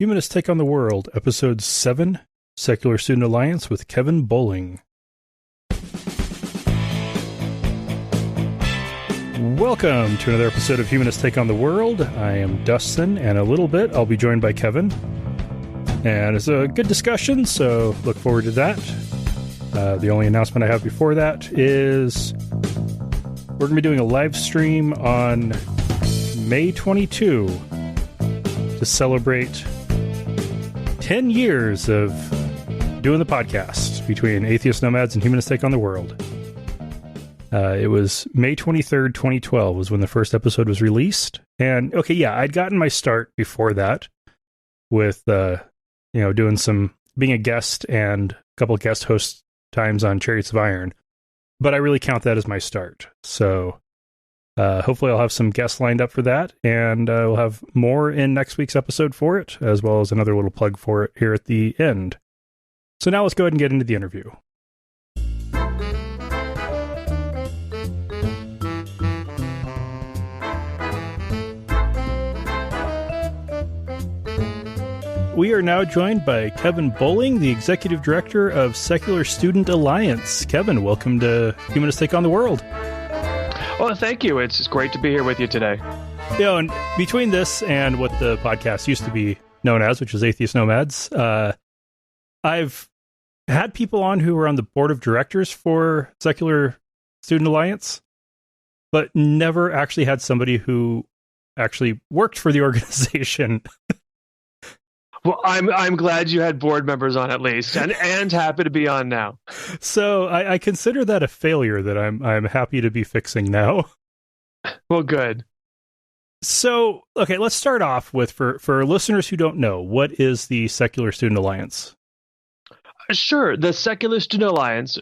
Humanists Take on the World, Episode 7, Secular Student Alliance with Kevin Bolling. Welcome to another episode of Humanists Take on the World. I am Dustin, and in a little bit I'll be joined by Kevin. And it's a good discussion, so look forward to that. The only announcement I have before that is we're going to be doing a live stream on May 22 to celebrate 10 years of doing the podcast between Atheist Nomads and Humanists Take on the World. It was May 23rd, 2012 was when the first episode was released. And, okay, yeah, I'd gotten my start before that with, doing being a guest and a couple of guest host times on Chariots of Iron. But I really count that as my start. So hopefully I'll have some guests lined up for that. And we'll have more in next week's episode for it, as well as another little plug for it here at the end. So now let's go ahead and get into the interview. We are now joined by Kevin Bolling, the Executive Director of Secular Student Alliance. Kevin, welcome to Humanists Take on the World. Well, thank you. It's great to be here with you today. And between this and what the podcast used to be known as, which is Atheist Nomads, I've had people on who were on the board of directors for Secular Student Alliance, but never actually had somebody who actually worked for the organization. Well, I'm glad you had board members on at least, and happy to be on now. So I consider that a failure that I'm happy to be fixing now. Well, good. So, okay, let's start off with, for listeners who don't know, what is the Secular Student Alliance? Sure. The Secular Student Alliance,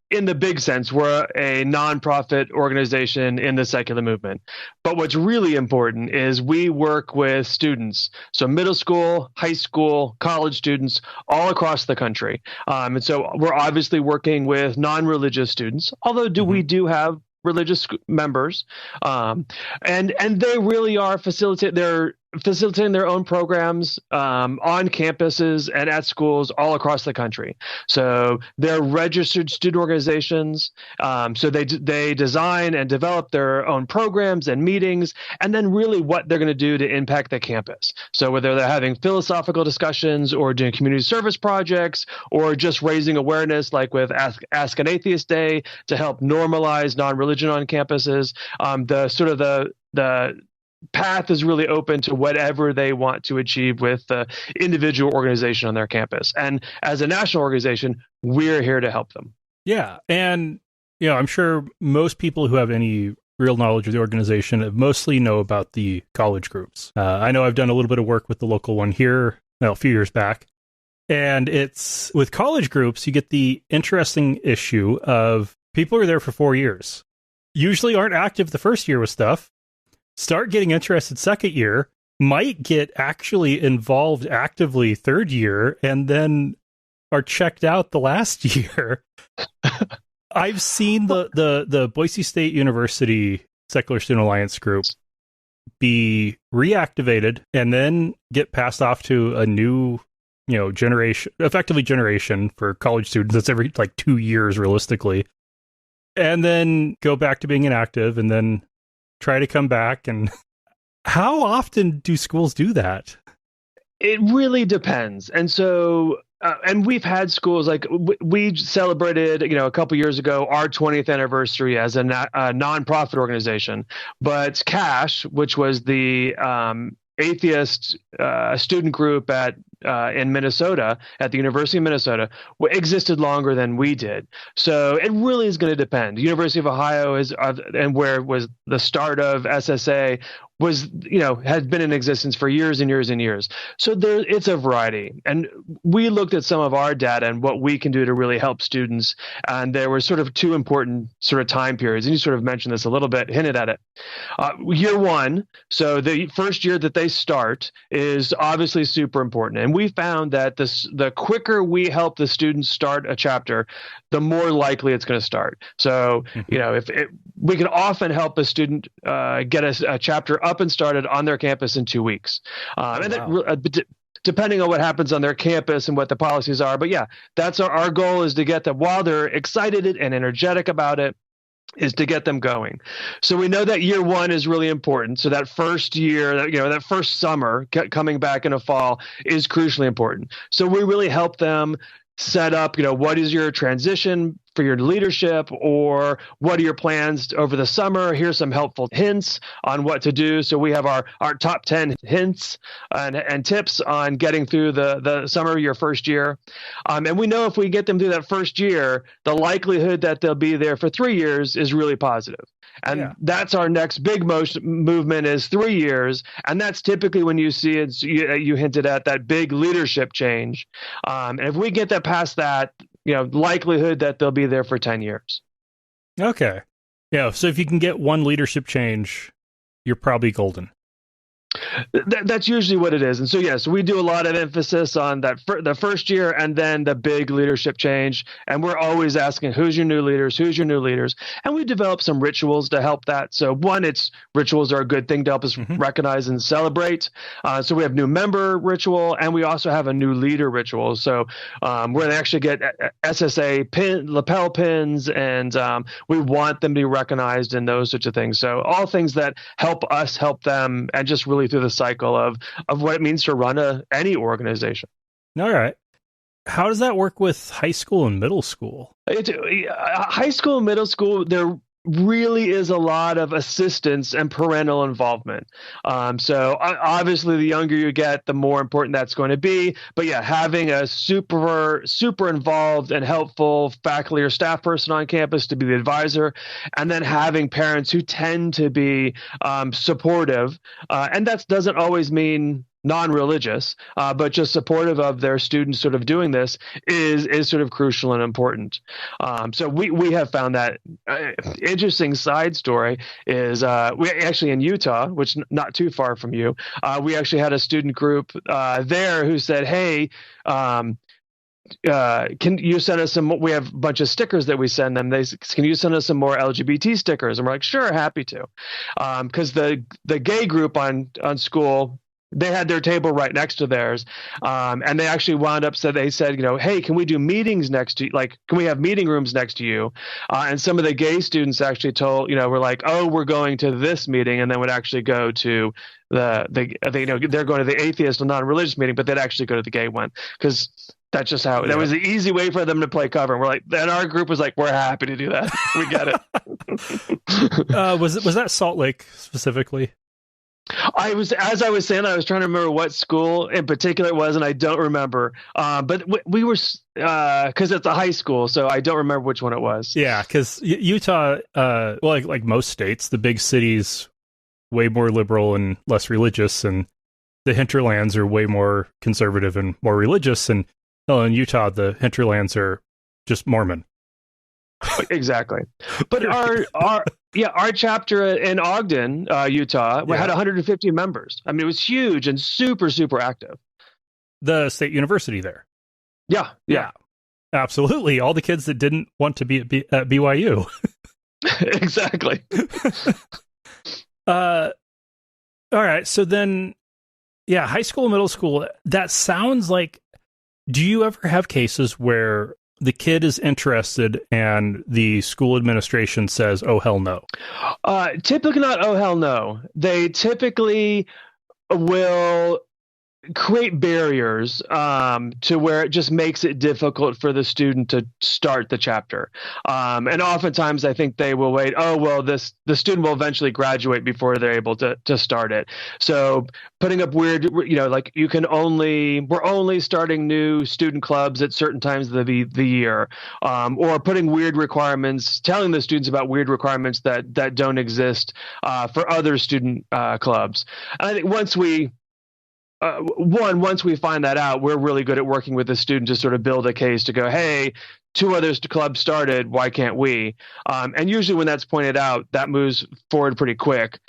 in the big sense, we're a nonprofit organization in the secular movement. But what's really important is we work with students, so middle school, high school, college students all across the country. And so we're obviously working with non-religious students, although we do have religious members, and they really are facilitating their own programs on campuses and at schools all across the country. So they're registered student organizations. So they design and develop their own programs and meetings, and then really what they're going to do to impact the campus. So whether they're having philosophical discussions or doing community service projects or just raising awareness, like with Ask an Atheist Day to help normalize non-religion on campuses, the path is really open to whatever they want to achieve with the individual organization on their campus. And as a national organization, we're here to help them. Yeah. And, I'm sure most people who have any real knowledge of the organization mostly know about the college groups. I know I've done a little bit of work with the local one here, a few years back. And it's with college groups, you get the interesting issue of people who are there for 4 years, usually aren't active the first year with stuff, start getting interested second year, might get actually involved actively third year, and then are checked out the last year. I've seen the Boise State University Secular Student Alliance group be reactivated and then get passed off to a new, generation for college students. That's every 2 years realistically. And then go back to being inactive and then try to come back. And how often do schools do that? It really depends. And so, and we've had schools we celebrated, a couple years ago, our 20th anniversary as a nonprofit organization. But CASH, which was the atheist student group in Minnesota, at the University of Minnesota, existed longer than we did. So it really is going to depend. The University of Ohio and where was the start of SSA had been in existence for years and years and years. So it's a variety. And we looked at some of our data and what we can do to really help students. And there were sort of two important sort of time periods. And you sort of mentioned this a little bit, hinted at it. Year one, so the first year that they start, is obviously super important. And we found that the quicker we help the students start a chapter, the more likely it's going to start. So, if we can often help a student get a chapter up and started on their campus in 2 weeks. depending on what happens on their campus and what the policies are. But yeah, that's our goal, is to get them, while they're excited and energetic about it, is to get them going. So we know that year one is really important. So that first year, that first summer coming back in the fall is crucially important. So we really help them set up, what is your transition for your leadership, or what are your plans over the summer? Here's some helpful hints on what to do. So we have our top 10 hints and tips on getting through the summer of your first year. And we know if we get them through that first year, the likelihood that they'll be there for 3 years is really positive. And that's our next big movement, is 3 years. And that's typically when you see it, you hinted at that big leadership change. And if we get that past that, likelihood that they'll be there for 10 years. Okay. Yeah. So if you can get one leadership change, you're probably golden. That's usually what it is. And so, yes, we do a lot of emphasis on that the first year, and then the big leadership change. And we're always asking, who's your new leaders? Who's your new leaders? And we develop some rituals to help that. So one, rituals are a good thing to help us recognize and celebrate. So we have new member ritual, and we also have a new leader ritual. So where they actually get SSA lapel pins, and we want them to be recognized and those sorts of things. So all things that help us help them, and just really through the cycle of what it means to run any organization. All right. How does that work with high school and middle school? High school and middle school, there really is a lot of assistance and parental involvement. So obviously, the younger you get, the more important that's going to be. But yeah, having a super involved and helpful faculty or staff person on campus to be the advisor, and then having parents who tend to be supportive, and that doesn't always mean non-religious, but just supportive of their students sort of doing this is sort of crucial and important. So we have found that interesting side story is we actually in Utah, which not too far from you, we actually had a student group there who said, hey, can you send us some? We have a bunch of stickers that we send them. Can you send us some more LGBT stickers? And we're like, sure, happy to, because the gay group on school, they had their table right next to theirs, and they actually wound up. So they said, hey, can we do meetings next to you? Like, can we have meeting rooms next to you? And some of the gay students actually told, we're like, oh, we're going to this meeting, and then would actually go to they're going to the atheist and non-religious meeting, but they'd actually go to the gay one, because that's just how that was the easy way for them to play cover. And we're like, then our group was like, we're happy to do that. We get it. Was that Salt Lake specifically? As I was saying, I was trying to remember what school in particular it was, and I don't remember. But we were, because it's a high school, so I don't remember which one it was. Yeah, because Utah, like most states, the big cities, way more liberal and less religious, and the hinterlands are way more conservative and more religious. And in Utah, the hinterlands are just Mormon. Exactly. But our chapter in Ogden, Utah, we had 150 members. I mean, it was huge and super, super active. The state university there. Yeah. Absolutely. All the kids that didn't want to be at BYU. Exactly. All right. So then, high school, middle school, that sounds like, do you ever have cases where the kid is interested and the school administration says, oh, hell no? Typically not, oh, hell no. They typically will create barriers to where it just makes it difficult for the student to start the chapter. And oftentimes I think they will wait, the student will eventually graduate before they're able to start it. So putting up weird, like we're only starting new student clubs at certain times of the year, or putting weird requirements, telling the students about weird requirements that don't exist for other student clubs. And I think once we find that out, we're really good at working with the student to sort of build a case to go, hey, two other clubs started. Why can't we? And usually when that's pointed out, that moves forward pretty quick.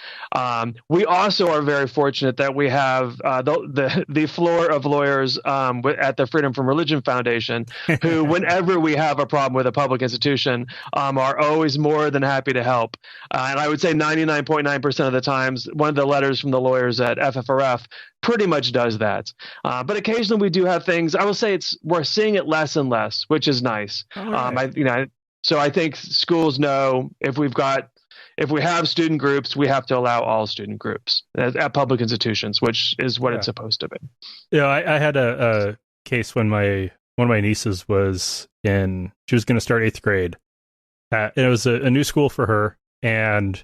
We also are very fortunate that we have the floor of lawyers at the Freedom from Religion Foundation, who, whenever we have a problem with a public institution, are always more than happy to help. And I would say 99.9% of the times, one of the letters from the lawyers at FFRF pretty much does that. But occasionally we do have things. I will say we're seeing it less and less, which is nice. Right. So I think schools know if we have student groups, we have to allow all student groups at public institutions, which is what it's supposed to be. Yeah, I had a case when one of my nieces she was going to start 8th grade. And it was a new school for her, and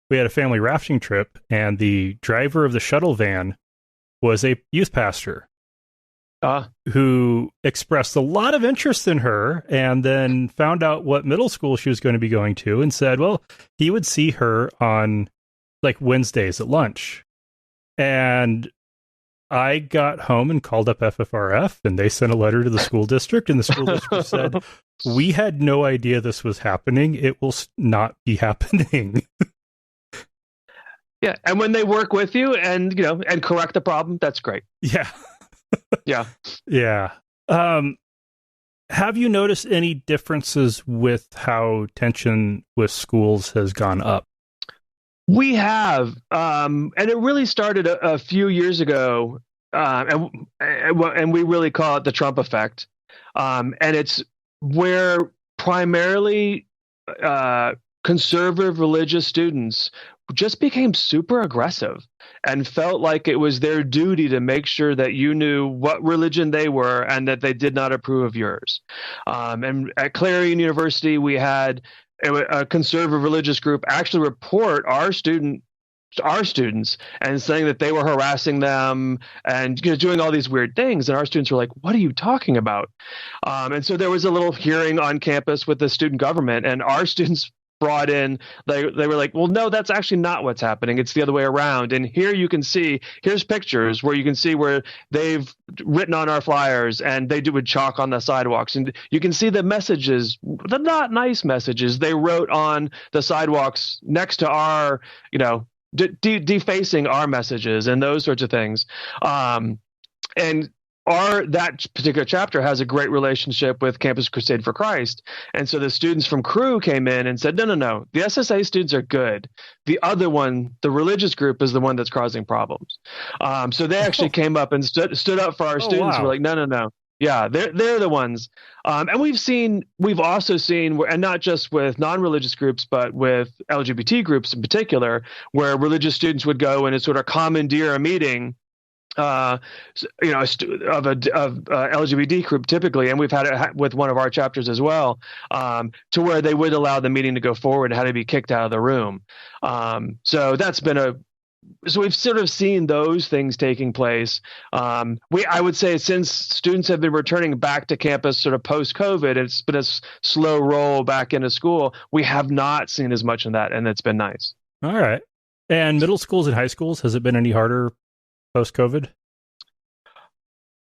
we had a family rafting trip, and the driver of the shuttle van was a youth pastor who expressed a lot of interest in her, and then found out what middle school she was going to be going to, and said, well, he would see her on like Wednesdays at lunch. And I got home and called up FFRF, and they sent a letter to the school district, and the school district said, we had no idea this was happening. It will not be happening. Yeah, and when they work with you and correct the problem, that's great. Yeah. Yeah. Have you noticed any differences with how tension with schools has gone up? We have, and it really started a few years ago, and we really call it the Trump effect. And it's where primarily conservative religious students just became super aggressive and felt like it was their duty to make sure that you knew what religion they were and that they did not approve of yours. And at Clarion University, we had a conservative religious group actually report our students and saying that they were harassing them and doing all these weird things. And our students were like, what are you talking about? And so there was a little hearing on campus with the student government, and our students brought in, they were like, well, no, that's actually not what's happening. It's the other way around. And here you can see, here's pictures where you can see where they've written on our flyers, and they do with chalk on the sidewalks. And you can see the messages, the not nice messages they wrote on the sidewalks next to our, defacing our messages and those sorts of things. And that particular chapter has a great relationship with Campus Crusade for Christ. And so the students from Crew came in and said, no, the SSA students are good. The other one, the religious group, is the one that's causing problems. So they actually came up and stood up for our students. Wow. We're like, no. Yeah, they're the ones. And we've also seen, and not just with non-religious groups, but with LGBT groups in particular, where religious students would go and sort of commandeer a meeting of LGBT group typically, and we've had it with one of our chapters as well, to where they would allow the meeting to go forward and had to be kicked out of the room. So that's been so we've sort of seen those things taking place. I would say since students have been returning back to campus sort of post-COVID, it's been a slow roll back into school. We have not seen as much of that, and it's been nice. All right. And middle schools and high schools, has it been any harder post-COVID?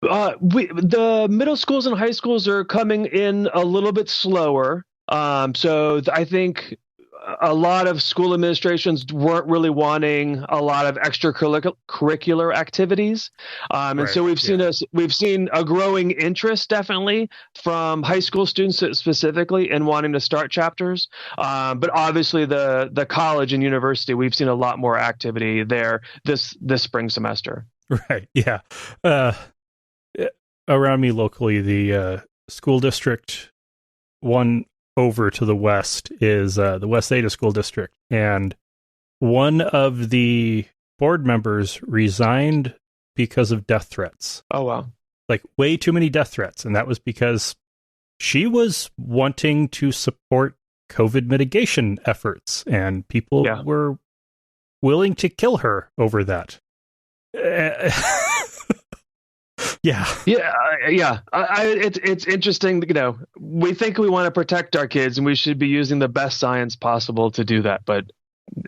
The middle schools and high schools are coming in a little bit slower. So I think a lot of school administrations weren't really wanting a lot of extracurricular activities. And so we've seen a growing interest definitely from high school students specifically in wanting to start chapters. But obviously the college and university, we've seen a lot more activity there this spring semester. Right. Yeah. Around me locally, the school district one over to the west is the West Ada School District. And one of the board members resigned because of death threats. Oh, wow. Like way too many death threats. And that was because she was wanting to support COVID mitigation efforts, and people were willing to kill her over that. Yeah. It's interesting. We think we want to protect our kids, and we should be using the best science possible to do that. But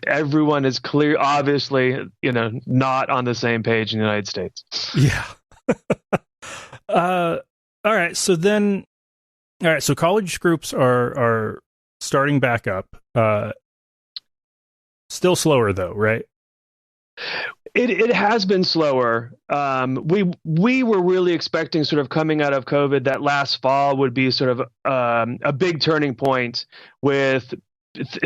everyone is obviously, not on the same page in the United States. Yeah. All right. So then, All right, so college groups are starting back up. Still slower though, right? It has been slower. We were really expecting, sort of coming out of COVID, that last fall would be sort of a big turning point with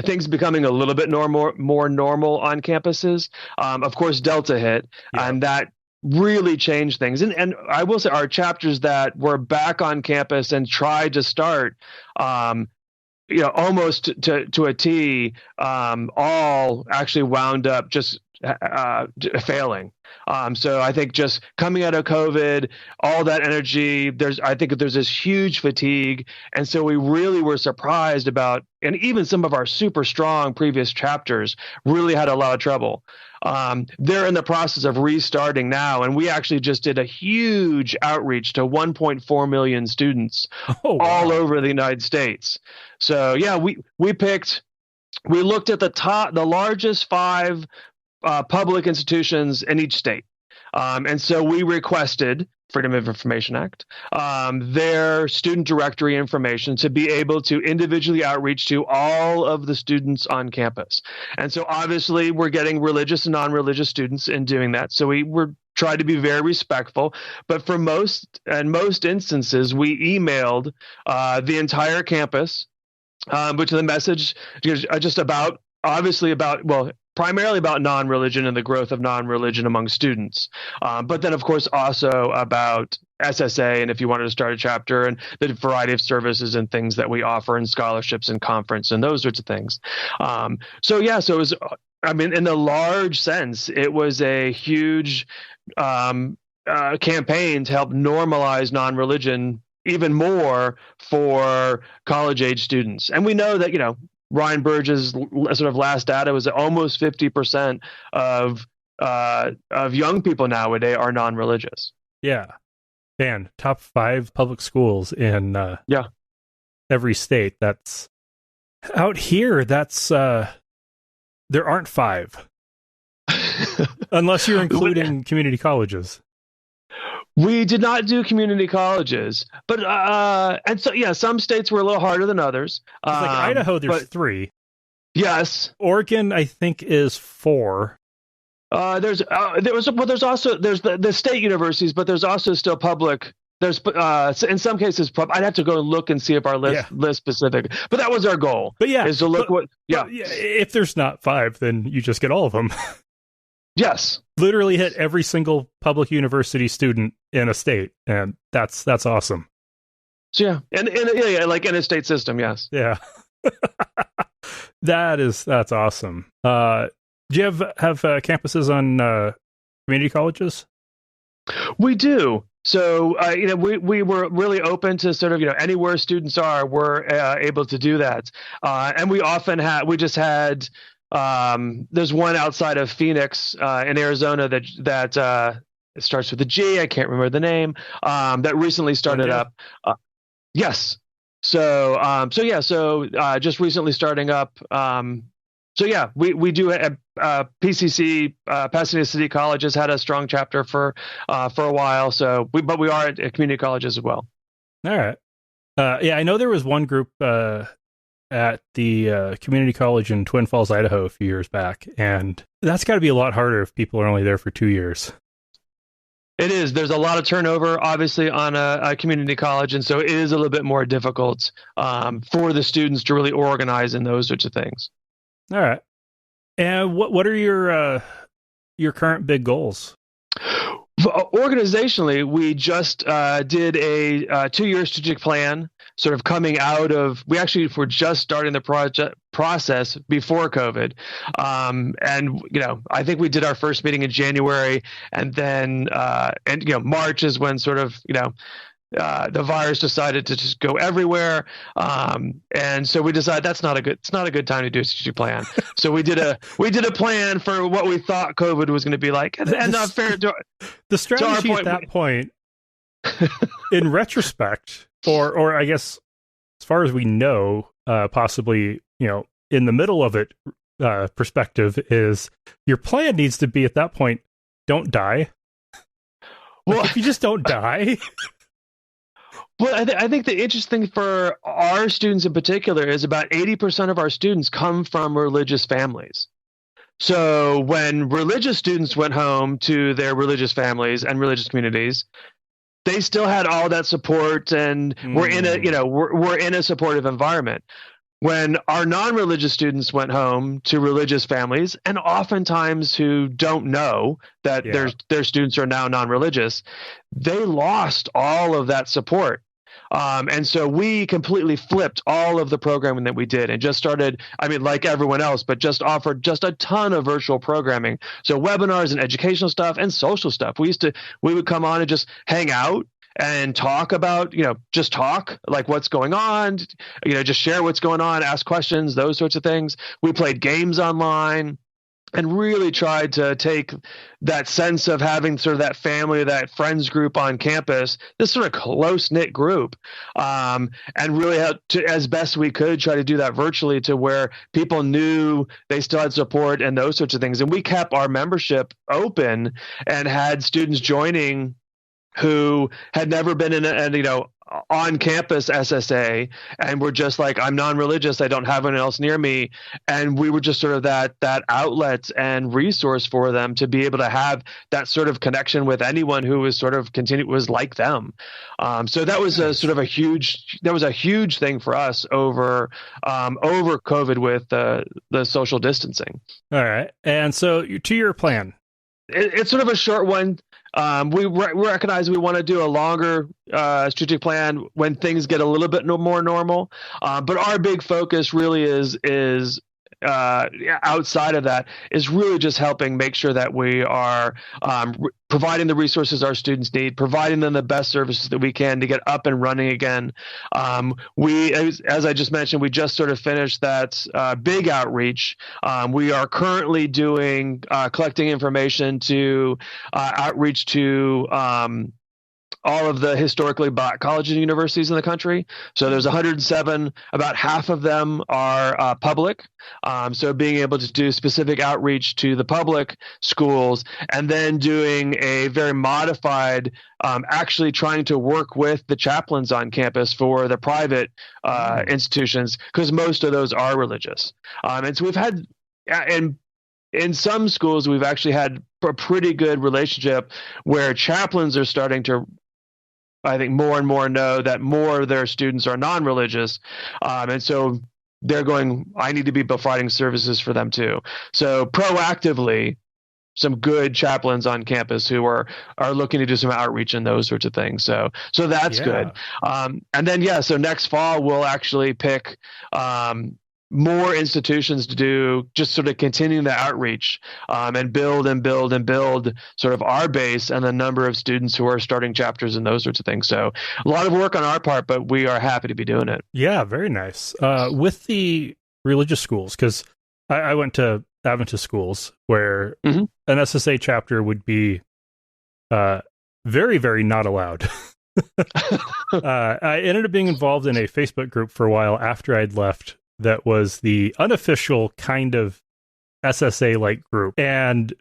things becoming a little bit more normal on campuses. Of course, Delta hit, and that really changed things. And I will say, our chapters that were back on campus and tried to start, almost to a T, all actually wound up just failing. So I think just coming out of COVID, all that energy, I think there's this huge fatigue. And so we really were surprised about, and even some of our super strong previous chapters really had a lot of trouble. They're in the process of restarting now, and we actually just did a huge outreach to 1.4 million students all over the United States. So yeah, we looked at the largest 5 public institutions in each state. And so we requested, Freedom of Information Act, their student directory information to be able to individually outreach to all of the students on campus. And so obviously we're getting religious and non-religious students in doing that. So we were trying to be very respectful. But for most instances, we emailed the entire campus, which the message just about, obviously about, well, primarily about non-religion and the growth of non-religion among students. But then, of course, also about SSA, and if you wanted to start a chapter, and the variety of services and things that we offer, and scholarships and conference and those sorts of things. So it was, in the large sense, it was a huge campaign to help normalize non-religion even more for college-age students. And we know that, Ryan Burge's sort of last data was that almost 50% of young people nowadays are non-religious. Yeah. Man, top 5 public schools in every state. That's out here. That's there aren't 5, unless you're including community colleges. We did not do community colleges, but and so some states were a little harder than others. Like Idaho, there's 3. Yes, Oregon, I think, is 4. There's the state universities, but there's also still public. There's in some cases, I'd have to go and look and see if our list specific. But that was our goal. But is to look but if there's not 5, then you just get all of them. Yes. Literally hit every single public university student in a state, and that's awesome. So and like in a state system, yes. Yeah. that's awesome. Do you have campuses on community colleges? We do. So we were really open to sort of anywhere students are, we're able to do that. And we often had there's one outside of Phoenix in Arizona that starts with a G. I can't remember the name. That recently started up. Yes. So just recently starting up. We do PCC, Pasadena City College has had a strong chapter for a while. But we are at community colleges as well. All right. I know there was one group at the community college in Twin Falls, Idaho, a few years back, and that's got to be a lot harder if people are only there for 2 years. It is. There's a lot of turnover, obviously, on a community college, and so it is a little bit more difficult for the students to really organize in those sorts of things. All right. And what are your current big goals? Organizationally, we just did a 2-year strategic plan, sort of coming out of. We actually were just starting the process before COVID, and I think we did our first meeting in January, and then March is when sort of the virus decided to just go everywhere, and so we decided it's not a good time to do a strategic plan. So we did a plan for what we thought COVID was going to be like, and not fair to the strategy at that point. In retrospect, or I guess as far as we know, possibly in the middle of it, perspective is your plan needs to be at that point, don't die. Well, if you just don't die. Well, I think the interesting thing for our students in particular is about 80% of our students come from religious families. So when religious students went home to their religious families and religious communities, they still had all that support, and we're in a, we're in a supportive environment. When our non-religious students went home to religious families, and oftentimes who don't know that their students are now non-religious, they lost all of that support. And so we completely flipped all of the programming that we did and just started, I mean, like everyone else, but just offered just a ton of virtual programming. So webinars and educational stuff and social stuff. We would come on and just hang out and talk about, just talk like what's going on, just share what's going on, ask questions, those sorts of things. We played games online and really tried to take that sense of having sort of that family, that friends group on campus, this sort of close-knit group, and really had to, as best we could, try to do that virtually to where people knew they still had support and those sorts of things. And we kept our membership open and had students joining who had never been in on campus SSA and were just like, I'm non-religious, I don't have anyone else near me. And we were just sort of that outlet and resource for them to be able to have that sort of connection with anyone who was sort of was like them. So that was a sort of a huge thing for us over COVID with the social distancing. All right. And so to your plan. It's sort of a short one. We recognize we want to do a longer strategic plan when things get a little bit more normal. But our big focus really is outside of that is really just helping make sure that we are providing the resources our students need, providing them the best services that we can to get up and running again. As I just mentioned, we just sort of finished that big outreach. We are currently doing collecting information to outreach to all of the historically black colleges and universities in the country. So there's 107, about half of them are public. So being able to do specific outreach to the public schools and then doing a very modified, actually trying to work with the chaplains on campus for the private institutions, because most of those are religious. And so we've had, in some schools, we've actually had a pretty good relationship where chaplains are starting to, I think, more and more know that more of their students are non-religious. And so they're going, I need to be providing services for them too. So proactively, some good chaplains on campus who are looking to do some outreach and those sorts of things. So that's good. And then, so next fall, we'll actually pick more institutions to do, just sort of continuing the outreach and build sort of our base and the number of students who are starting chapters and those sorts of things. So a lot of work on our part, but we are happy to be doing it. Yeah, very nice. With the religious schools, because I went to Adventist schools where an SSA chapter would be very, very not allowed. I ended up being involved in a Facebook group for a while after I'd left that was the unofficial kind of SSA-like group, and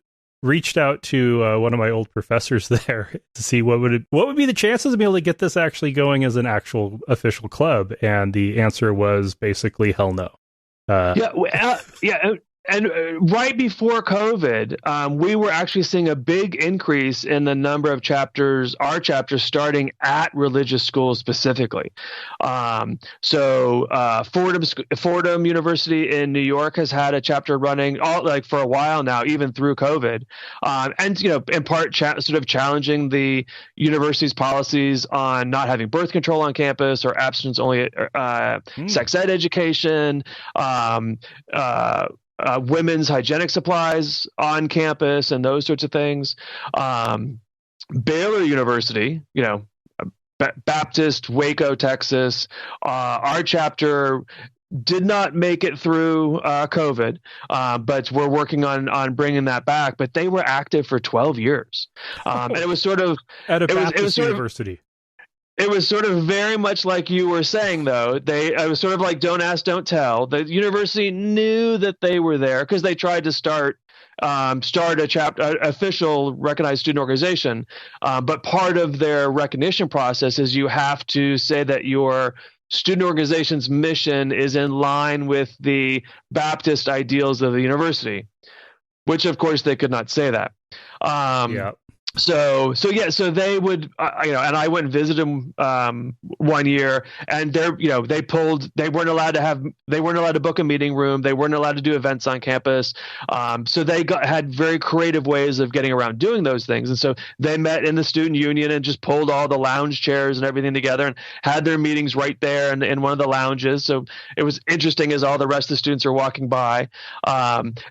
reached out to one of my old professors there to see what would be the chances of being able to get this actually going as an actual official club, and the answer was basically hell no. And right before COVID, we were actually seeing a big increase in the number of chapters, our chapters, starting at religious schools specifically. Fordham University in New York has had a chapter running for a while now, even through COVID, and in part sort of challenging the university's policies on not having birth control on campus or abstinence only sex ed education. Women's hygienic supplies on campus and those sorts of things. Baylor University, Baptist, Waco, Texas. Our chapter did not make it through COVID, but we're working on bringing that back. But they were active for 12 years, and it was sort of at a Baptist university. It was sort of very much like you were saying, though. It was sort of like don't ask, don't tell. The university knew that they were there because they tried to start start an official recognized student organization. But part of their recognition process is you have to say that your student organization's mission is in line with the Baptist ideals of the university, which of course they could not say that. Yeah. So they would, and I went and visited them one year, and they weren't allowed to book a meeting room. They weren't allowed to do events on campus. So they had very creative ways of getting around doing those things. And so they met in the student union and just pulled all the lounge chairs and everything together and had their meetings right there in one of the lounges. So it was interesting as all the rest of the students are walking by.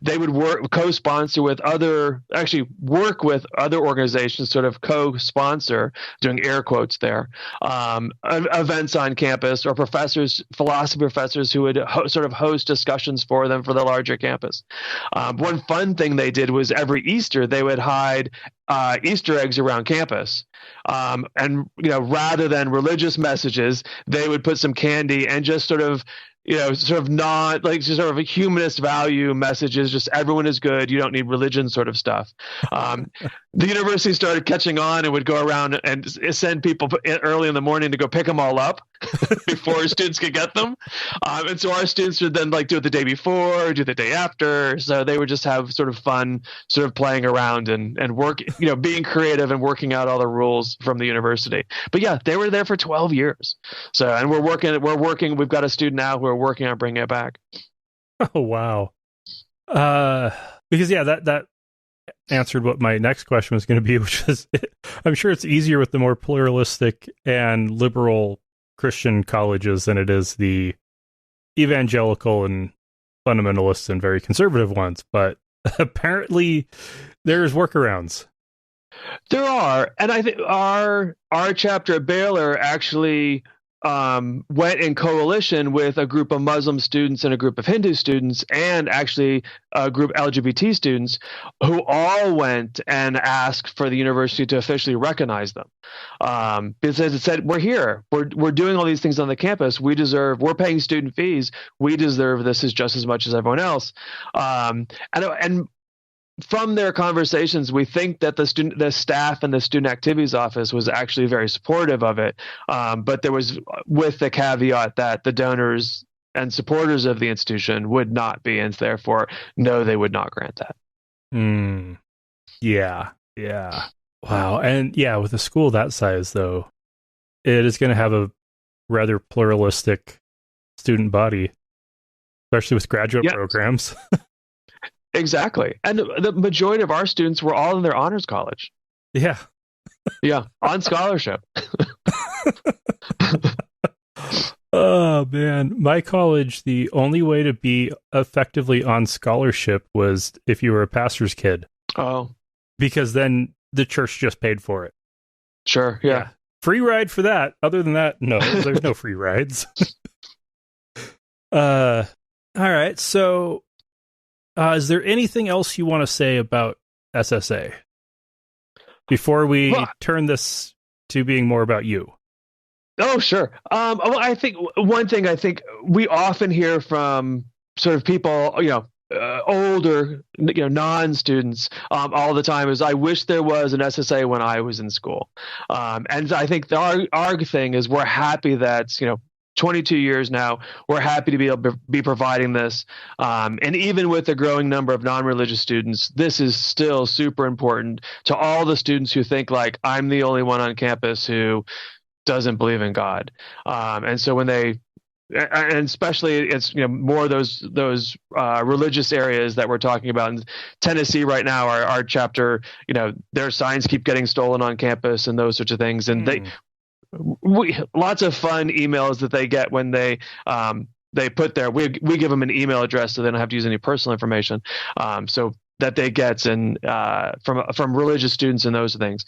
They would work with other organizations, sort of co-sponsor, doing air quotes there, events on campus, or philosophy professors who would sort of host discussions for them for the larger campus. One fun thing they did was every Easter they would hide Easter eggs around campus. And rather than religious messages, they would put some candy and just sort of not like sort of a humanist value messages, just everyone is good, you don't need religion sort of stuff. The university started catching on and would go around and send people early in the morning to go pick them all up before students could get them. And so our students would then do it the day before, do the day after. So they would just have sort of fun, sort of playing around and work, being creative and working out all the rules from the university. But yeah, they were there for 12 years. So, and we've got a student now who are working on bringing it back. Oh, wow. Because that answered what my next question was going to be, which is, I'm sure it's easier with the more pluralistic and liberal Christian colleges than it is the evangelical and fundamentalist and very conservative ones, but apparently there's workarounds. There are, and I think our chapter at Baylor actually went in coalition with a group of Muslim students and a group of Hindu students, and actually a group of LGBT students, who all went and asked for the university to officially recognize them. Because it said, we're here, we're doing all these things on the campus, we're paying student fees, we deserve this just as much as everyone else. And from their conversations, we think that the staff and the student activities office was actually very supportive of it. But there was, with the caveat that the donors and supporters of the institution would not be, and therefore, no, they would not grant that. Yeah. Wow. And yeah, with a school that size, though, it is going to have a rather pluralistic student body, especially with graduate programs. Exactly. And the majority of our students were all in their honors college. Yeah. Yeah. On scholarship. Oh, man. My college, the only way to be effectively on scholarship was if you were a pastor's kid. Oh. Because then the church just paid for it. Sure. Yeah. Free ride for that. Other than that, no, there's no free rides. All right. So, is there anything else you want to say about SSA before we turn this to being more about you? Oh, sure. Well, I think one thing we often hear from sort of people, older, non-students, all the time is, I wish there was an SSA when I was in school. And I think our thing is, we're happy that, 22 years now, we're happy to be able to be providing this. And even with the growing number of non-religious students, this is still super important to all the students who think like, I'm the only one on campus who doesn't believe in God. And so when and especially it's, more those religious areas that we're talking about in Tennessee right now, our chapter, their signs keep getting stolen on campus and those sorts of things. And lots of fun emails that they get when they put we give them an email address so they don't have to use any personal information, so that they get from religious students and those things.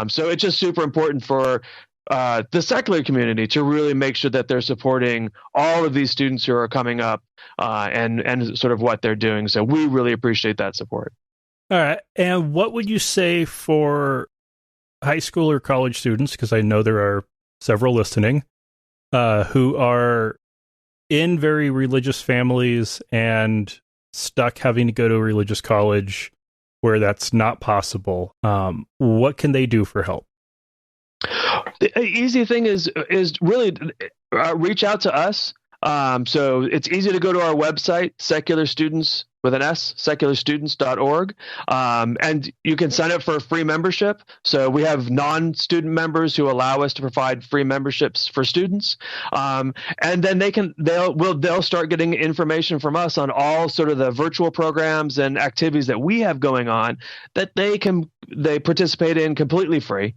So it's just super important for the secular community to really make sure that they're supporting all of these students who are coming up and sort of what they're doing. So we really appreciate that support. All right. And what would you say for high school or college students, because I know there are several listening, who are in very religious families and stuck having to go to a religious college where that's not possible, what can they do for help? The easy thing is really reach out to us. So it's easy to go to our website, Secular Students with an S, secularstudents.org. And you can sign up for a free membership. So we have non-student members who allow us to provide free memberships for students. And then they'll start getting information from us on all sort of the virtual programs and activities that we have going on that they participate in completely free.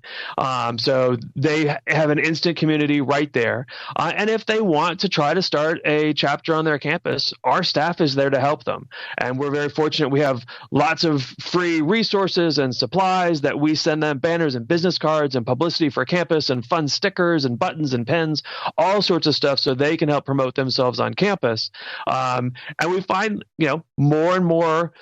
So they have an instant community right there. And if they want to try to start a chapter on their campus, our staff is there to help them. And we're very fortunate. We have lots of free resources and supplies that we send them, banners and business cards and publicity for campus and fun stickers and buttons and pens, all sorts of stuff so they can help promote themselves on campus. And we find, more and more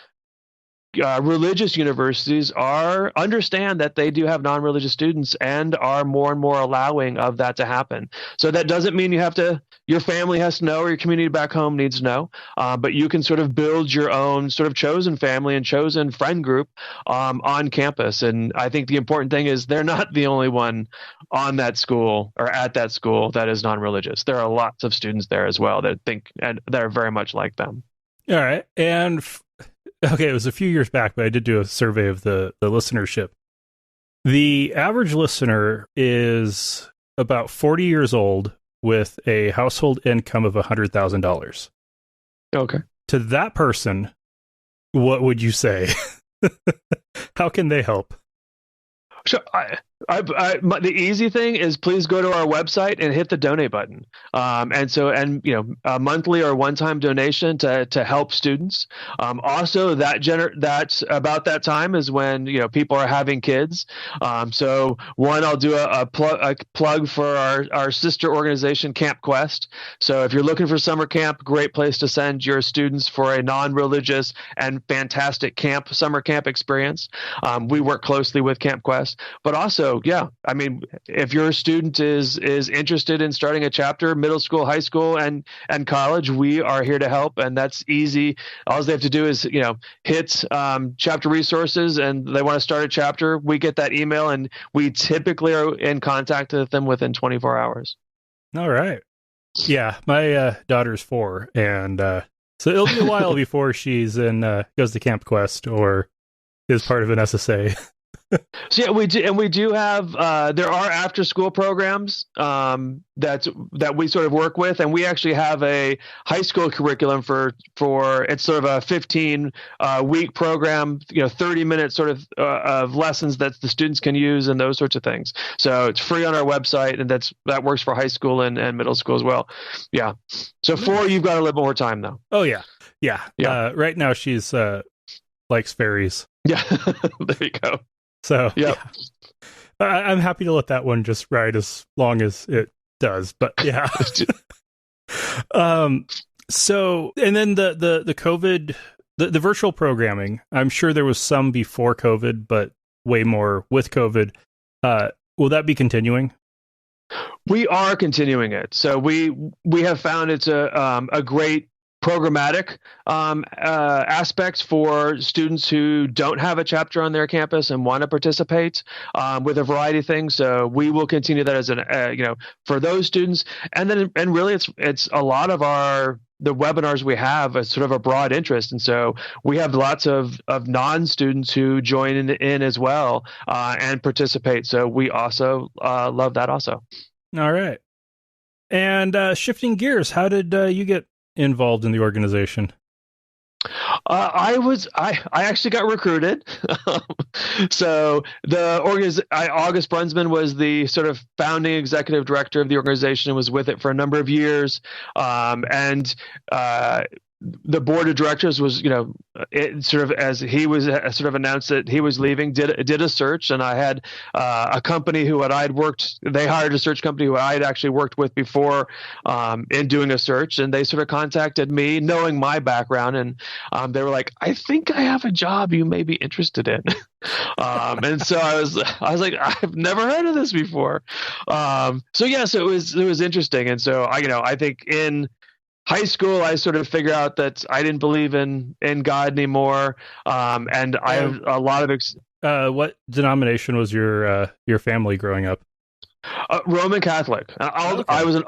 religious universities understand that they do have non-religious students and are more and more allowing of that to happen. So that doesn't mean your family has to know or your community back home needs to know, but you can sort of build your own sort of chosen family and chosen friend group on campus. And I think the important thing is they're not the only one on that school or at that school that is non-religious. There are lots of students there as well that think and that are very much like them. All right. And okay, it was a few years back, but I did do a survey of the listenership. The average listener is about 40 years old with a household income of $100,000. Okay. To that person, what would you say? How can they help? Sure. The easy thing is please go to our website and hit the donate button. And a monthly or one-time donation to help students. Also, that's about that time is when people are having kids. So I'll do a plug for our sister organization, Camp Quest. So if you're looking for summer camp, great place to send your students for a non-religious and fantastic summer camp experience. We work closely with Camp Quest, but also. Yeah, I mean, if your student is interested in starting a chapter, middle school, high school, and college, we are here to help, and that's easy. All they have to do is, hit chapter resources, and they want to start a chapter. We get that email, and we typically are in contact with them within 24 hours. All right. Yeah, my daughter's 4, and so it'll be a while before she's goes to Camp Quest or is part of an SSA. So yeah, we do have there are after school programs that we sort of work with, and we actually have a high school curriculum for it's sort of a 15 week program, 30 minutes sort of lessons that the students can use and those sorts of things. So it's free on our website, and that works for high school and middle school as well. Yeah. So 4, you've got a little more time though. Oh yeah. Right now she's likes fairies. Yeah. There you go. So yeah, I'm happy to let that one just ride as long as it does. But yeah. So and then the COVID, the virtual programming. I'm sure there was some before COVID, but way more with COVID. Will that be continuing? We are continuing it. So we have found it's a great programmatic aspects for students who don't have a chapter on their campus and want to participate with a variety of things. So we will continue that as for those students, and really it's a lot of the webinars we have is sort of a broad interest, and so we have lots of non-students who join in as well and participate. So we also love that also. All right, and shifting gears, how did you get involved in the organization? I actually got recruited. So August Brunsman was the sort of founding executive director of the organization and was with it for a number of years. The board of directors was, it sort of as he was sort of announced that he was leaving, did a search, and I had a company they hired a search company who I'd actually worked with before in doing a search, and they sort of contacted me knowing my background, and they were like, I think I have a job you may be interested in. And so I was like, I've never heard of this before. So it was interesting. And so I think high school, I sort of figured out that I didn't believe in God anymore. And I have a lot of what denomination was your family growing up? Roman Catholic. Okay. I was an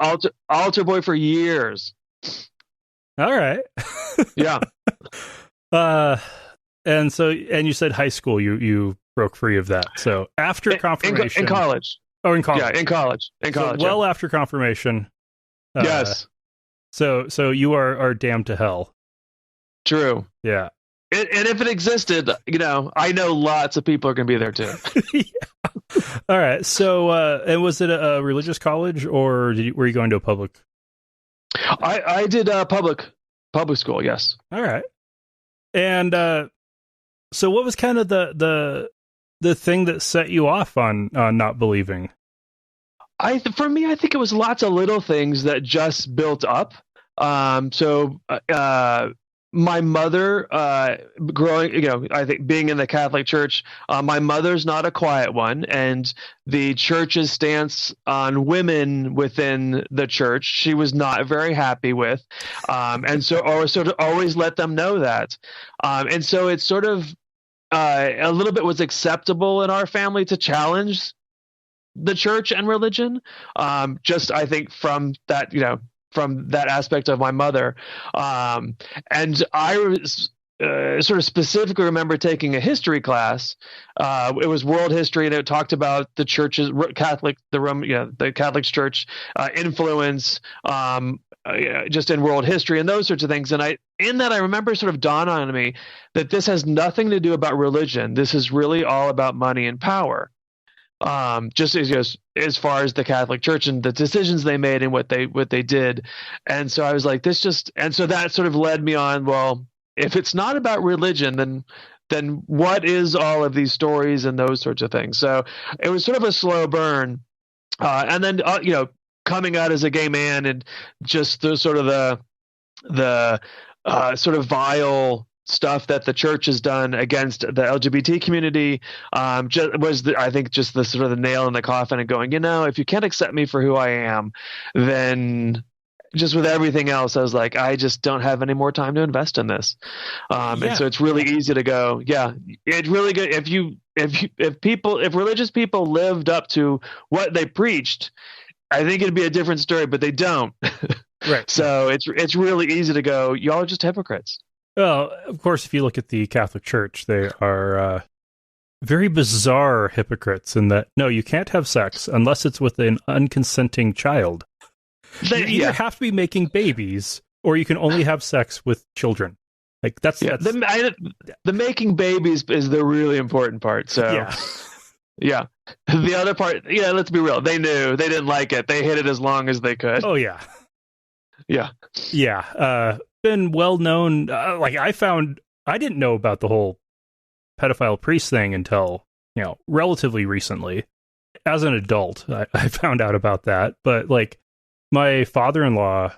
altar boy for years. All right. Yeah. And you said high school, you broke free of that. So after confirmation, in college. Oh, in college. Yeah, in college. So well, after confirmation. Yes. So you are damned to hell. True. Yeah. And if it existed, I know lots of people are going to be there too. Yeah. All right. So, and was it a religious college, or were you going to a public? I did public school. Yes. All right. And so, what was kind of the thing that set you off on not believing? For me, I think it was lots of little things that just built up. My mother, growing, I think being in the Catholic Church, my mother's not a quiet one, and the church's stance on women within the church, she was not very happy with, and so always let them know that, and so it's sort of a little bit was acceptable in our family to challenge the church and religion. Just I think from that, from that aspect of my mother. And I was sort of specifically remember taking a history class. It was world history, and it talked about the church's the Catholic Church influence just in world history and those sorts of things. And I remember sort of dawned on me that this has nothing to do about religion. This is really all about money and power. Just as far as the Catholic Church and the decisions they made and what they did. And so I was like, and so that sort of led me on, well, if it's not about religion, then what is all of these stories and those sorts of things? So it was sort of a slow burn. And then, coming out as a gay man and just the sort of the sort of vile stuff that the church has done against the LGBT community I think just the sort of the nail in the coffin and going, if you can't accept me for who I am, then just with everything else, I was like, I just don't have any more time to invest in this. And so it's really easy to go, it's really good. If religious people lived up to what they preached, I think it'd be a different story, but they don't. Right. So it's really easy to go, y'all are just hypocrites. Well, of course, if you look at the Catholic Church, they are very bizarre hypocrites in that, no, you can't have sex unless it's with an unconsenting child. You either have to be making babies, or you can only have sex with children. Like that's the making babies is the really important part. So yeah. The other part, let's be real. They knew they didn't like it. They hid it as long as they could. Oh yeah. Yeah. Been well known. I didn't know about the whole pedophile priest thing until relatively recently. As an adult, I found out about that. But like my father-in-law,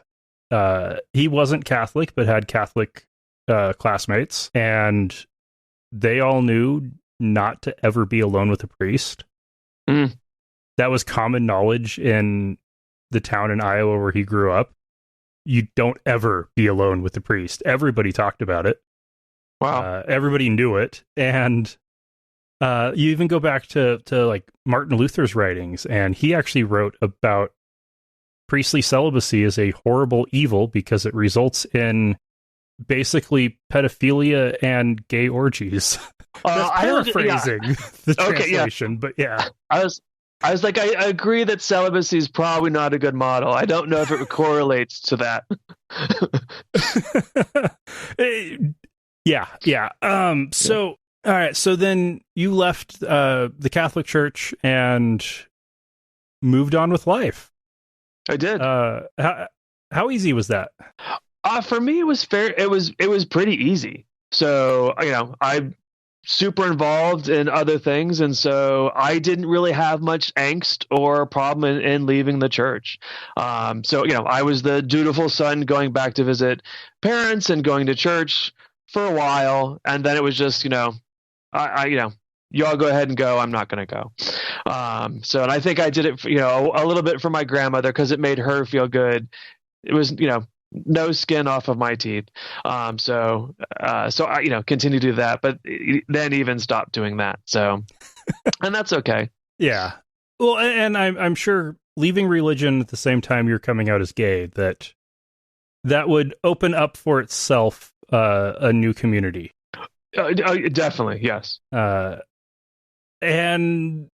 he wasn't Catholic but had Catholic classmates, and they all knew not to ever be alone with a priest. That was common knowledge in the town in Iowa where he grew up. You don't ever be alone with the priest. Everybody talked about it. Wow. Everybody knew it. And you even go back to like Martin Luther's writings, and he actually wrote about priestly celibacy as a horrible evil because it results in basically pedophilia and gay orgies. That's paraphrasing the translation, but yeah. I was like, I agree that celibacy is probably not a good model. I don't know if it correlates to that. Yeah. So, all right. So then you left the Catholic Church and moved on with life. I did. How easy was that? For me, it was fair. It was pretty easy. So, I'm super involved in other things, and so I didn't really have much angst or problem in leaving the church. So I was the dutiful son going back to visit parents and going to church for a while, and then it was just y'all go ahead and go. I'm not going to go. And I think I did it a little bit for my grandmother because it made her feel good. It was no skin off of my teeth. So I, continue to do that, but then even stop doing that. So, and that's okay. Yeah. Well, and I'm sure leaving religion at the same time you're coming out as gay, that would open up for itself a new community. Definitely, yes. And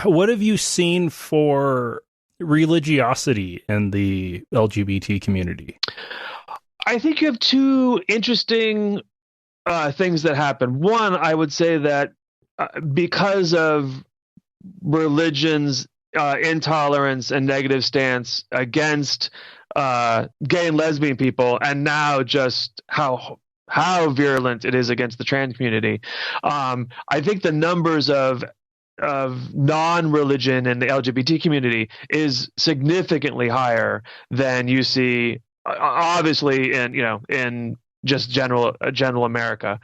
what have you seen for religiosity in the LGBT community? I think you have two interesting things that happen. One, I would say that because of religion's intolerance and negative stance against gay and lesbian people, and now just how virulent it is against the trans community, I think the numbers of non-religion in the LGBT community is significantly higher than you see, obviously, in just general America.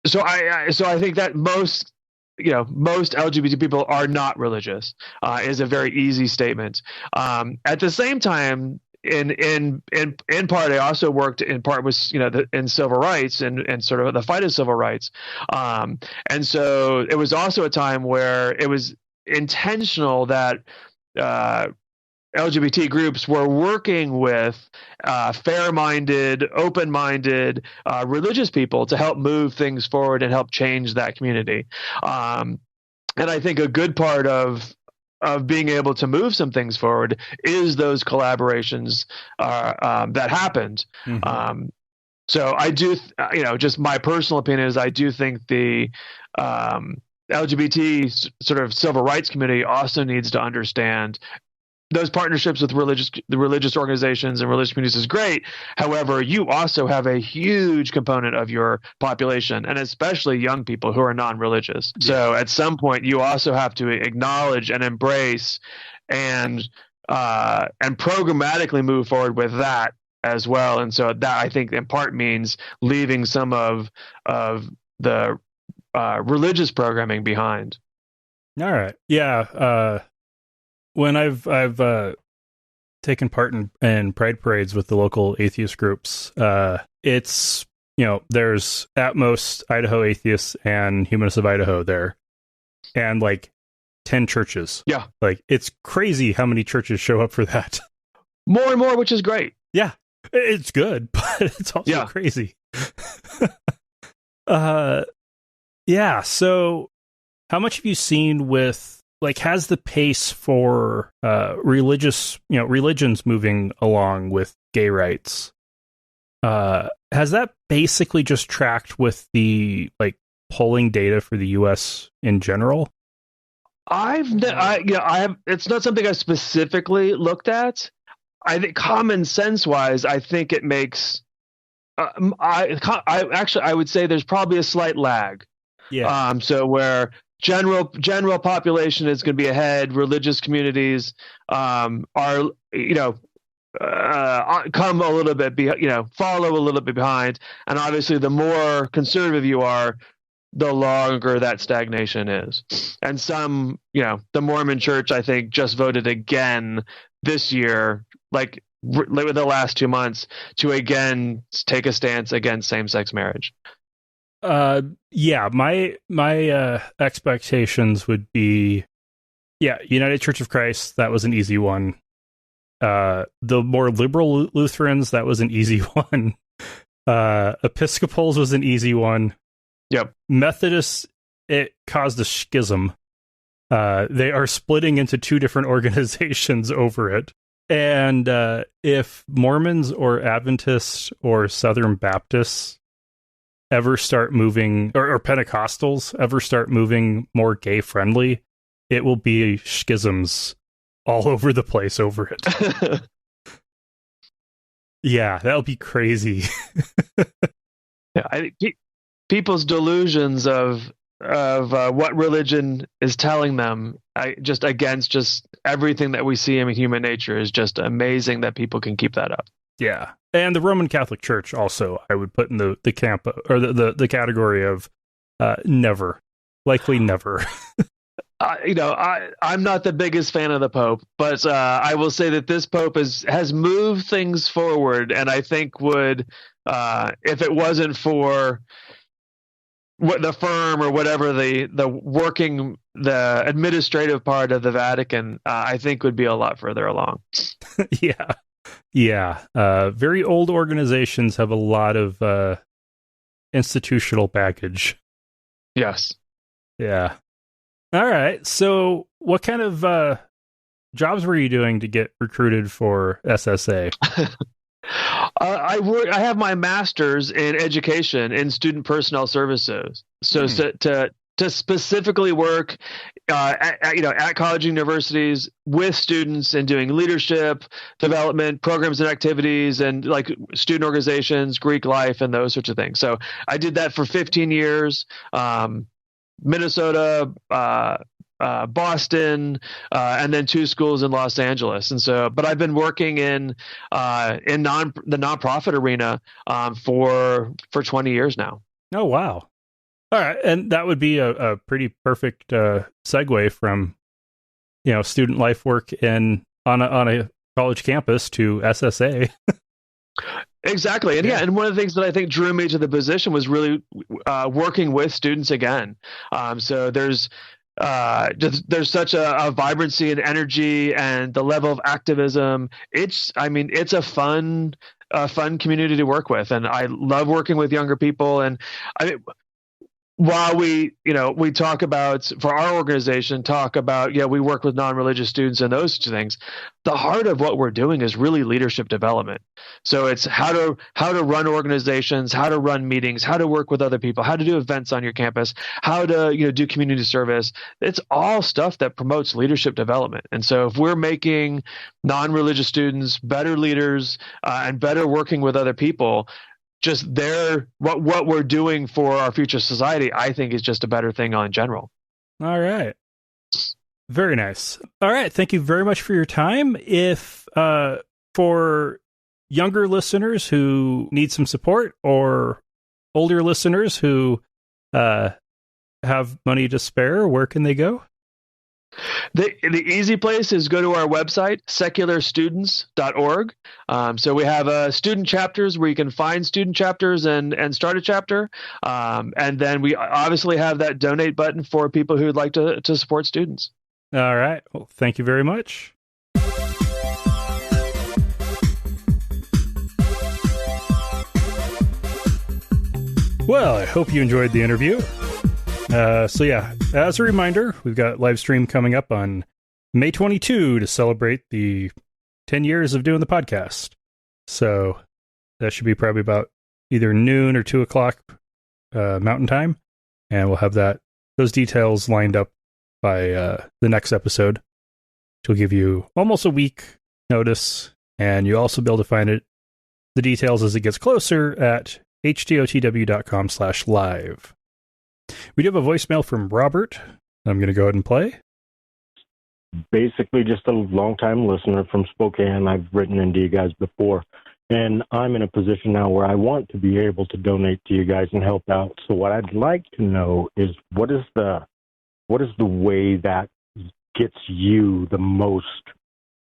So I think that most LGBT people are not religious is a very easy statement. At the same time, in part, I also worked in part with in civil rights and sort of the fight of civil rights, and so it was also a time where it was intentional that LGBT groups were working with fair-minded, open-minded religious people to help move things forward and help change that community. And I think a good part of being able to move some things forward is those collaborations that happened. Mm-hmm. So I do, just my personal opinion is I do think the LGBT sort of civil rights community also needs to understand those partnerships with the religious organizations and religious communities is great. However, you also have a huge component of your population, and especially young people who are non-religious. Yeah. So at some point, you also have to acknowledge and embrace and programmatically move forward with that as well. And so that, I think, in part means leaving some of the religious programming behind. All right. Yeah. When I've taken part in pride parades with the local atheist groups, it's, there's at most Idaho Atheists and Humanists of Idaho there, and like 10 churches. Yeah. Like, it's crazy how many churches show up for that. More and more, which is great. Yeah. It's good, but it's also crazy. Yeah. So how much have you seen with, like, has the pace for religions moving along with gay rights, has that basically just tracked with the polling data for the U.S. in general? It's not something I specifically looked at. I think common sense wise, I think it makes. I would say there's probably a slight lag. Yeah. So where general population is going to be ahead, religious communities are come a little bit follow a little bit behind, and obviously the more conservative you are, the longer that stagnation is. And some, the Mormon Church, I think, just voted again this year, like the last 2 months, to again take a stance against same-sex marriage. Yeah, my expectations would be, United Church of Christ, that was an easy one. The more liberal Lutherans, that was an easy one. Episcopals was an easy one. Yep. Methodists, it caused a schism. They are splitting into two different organizations over it. And if Mormons or Adventists or Southern Baptists ever start moving, or Pentecostals ever start moving more gay friendly, it will be schisms all over the place over it. Yeah, that'll be crazy. Yeah, I think people's delusions of what religion is telling them, against everything that we see in human nature, is just amazing that people can keep that up. Yeah. And the Roman Catholic Church also, I would put in the camp, or the category of never. Likely never. I'm not the biggest fan of the Pope, but I will say that this Pope has moved things forward, and I think would, if it wasn't for what the firm or whatever the administrative part of the Vatican, I think would be a lot further along. Yeah. Very old organizations have a lot of institutional baggage. Yes. Yeah. All right. So what kind of jobs were you doing to get recruited for SSA? I have my master's in education in student personnel services. So to specifically work at college universities with students and doing leadership development programs and activities and like student organizations, Greek life, and those sorts of things. So I did that for 15 years. Minnesota, Boston, and then 2 schools in Los Angeles. And so, but I've been working in the nonprofit arena for 20 years now. Oh, wow. All right. And that would be a pretty perfect segue from, student life work on a college campus to SSA. Exactly. And and one of the things that I think drew me to the position was really working with students again. So there's such a vibrancy and energy and the level of activism. It's a fun community to work with. And I love working with younger people. And while we talk about, for our organization, we work with non-religious students and those two things, the heart of what we're doing is really leadership development. So it's how to run organizations, how to run meetings, how to work with other people, how to do events on your campus, how to do community service. It's all stuff that promotes leadership development. And so if we're making non-religious students better leaders and better working with other people, just what we're doing for our future society, I think, is just a better thing in general. All right. Very nice. All right. Thank you very much for your time. If for younger listeners who need some support or older listeners who have money to spare, where can they go? The easy place is go to our website, secularstudents.org. So we have student chapters where you can find student chapters and start a chapter. And then we obviously have that donate button for people who would like to support students. All right. Well, thank you very much. Well, I hope you enjoyed the interview. So yeah, as a reminder, we've got live stream coming up on May 22 to celebrate the 10 years of doing the podcast. So that should be probably about either noon or 2 o'clock Mountain Time. And we'll have those details lined up by the next episode, which will give you almost a week notice. And you'll also be able to find the details as it gets closer at htotw.com/live. We do have a voicemail from Robert. I'm going to go ahead and play. Basically, just a long-time listener from Spokane. I've written into you guys before, and I'm in a position now where I want to be able to donate to you guys and help out. So what I'd like to know is what is the way that gets you the most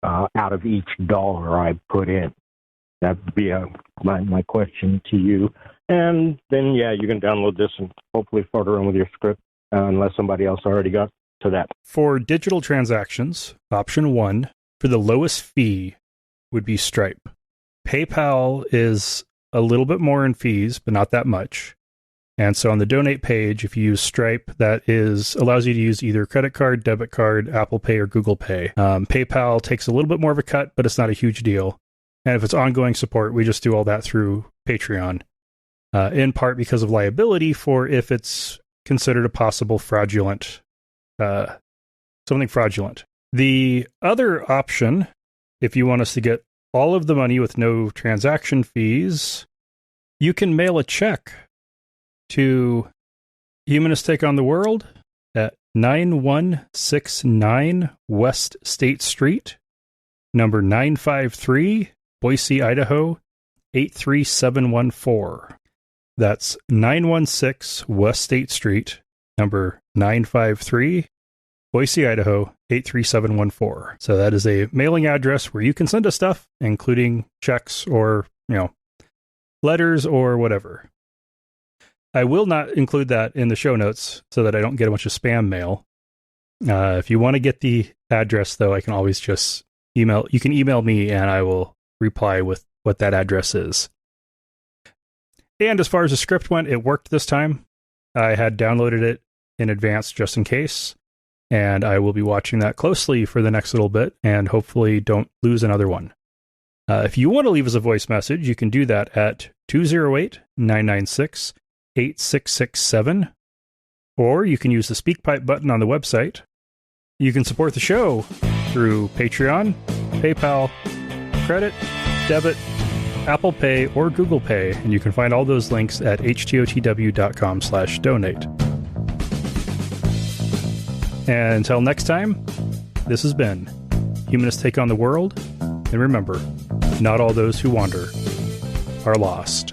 out of each dollar I put in? That would be my question to you. And then, you can download this and hopefully further on with your script, unless somebody else already got to that. For digital transactions, option 1 for the lowest fee would be Stripe. PayPal is a little bit more in fees, but not that much. And so on the donate page, if you use Stripe, that allows you to use either credit card, debit card, Apple Pay, or Google Pay. PayPal takes a little bit more of a cut, but it's not a huge deal. And if it's ongoing support, we just do all that through Patreon. In part because of liability for if it's considered a possible fraudulent, something fraudulent. The other option, if you want us to get all of the money with no transaction fees, you can mail a check to Humanists Take on the World at 9169 West State Street, number 953, Boise, Idaho, 83714. That's 916 West State Street, number 953, Boise, Idaho 83714. So that is a mailing address where you can send us stuff, including checks or, letters or whatever. I will not include that in the show notes so that I don't get a bunch of spam mail. If you want to get the address, though, I can always just email. You can email me and I will reply with what that address is. And as far as the script went, it worked this time. I had downloaded it in advance just in case, and I will be watching that closely for the next little bit and hopefully don't lose another one. If you want to leave us a voice message, you can do that at 208-996-8667, or you can use the SpeakPipe button on the website. You can support the show through Patreon, PayPal, credit, debit, Apple Pay, or Google Pay, and you can find all those links at htotw.com/donate. And until next time, this has been Humanists Take on the World, and remember, not all those who wander are lost.